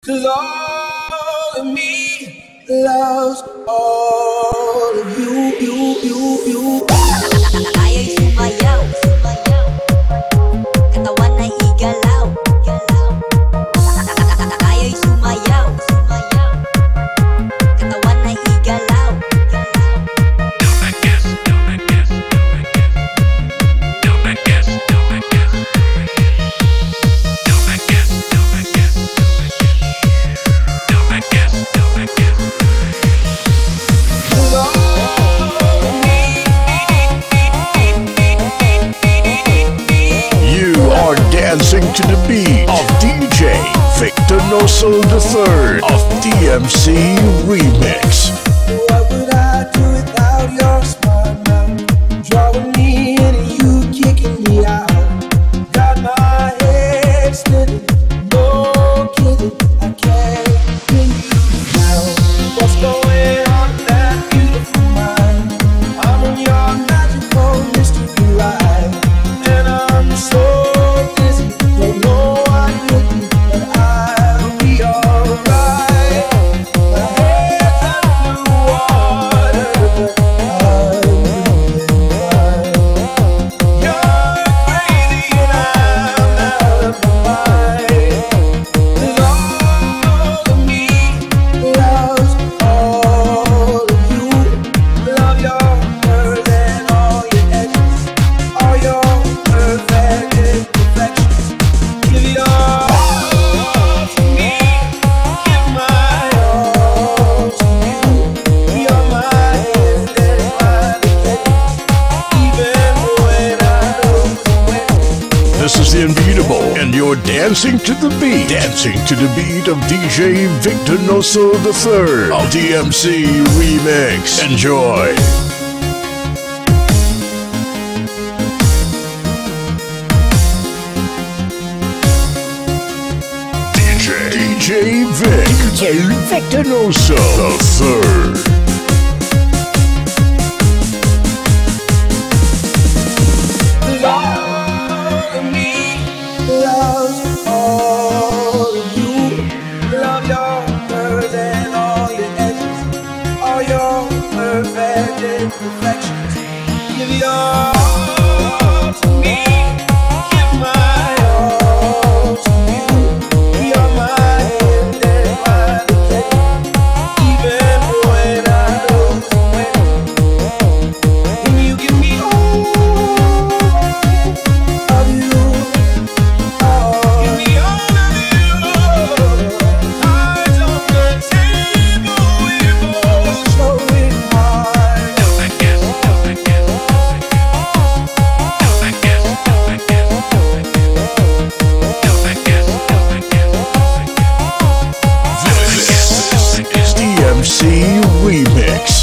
'Cause all of me loves all of you. Kaya'y sumayaw, katawan ay igalaw, kaya'y sumayaw, katawan ay igalaw. Dancing to the beat of DjVicDonosoIII of DMC Remix. What would I do without your smart mouth? Drawing me in and you kicking me out. Got my head spinning, no kidding, I can't pin you down. What's going on in that beautiful mind? I'm on your magical mystery ride, and I'm so dizzy, don't know what hit me, but I'll be alright. My head's under water, but I'm doing fine. You're crazy and I'm out of my mind. 'Cause all of me loves all of you. Love your curves and all your edges, all your perfect imperfections. Give your all to me, give my all to you. You're my end and my beginning, even when I lose the win. This is the unbeatable, and you're dancing to the beat. Dancing to the beat of DjVicDonosoIII of DMC Remix. Enjoy. DjVicDonosoIII. All of me loves all of you. Love your curves and all your edges, all your perfect imperfections. Give your all to me, give my all to you. You're my end and my beginning, even when I lose the win. Can you give me all of you? Give me all of you. Cards on the table, we both show it hard. This is DMC Remix.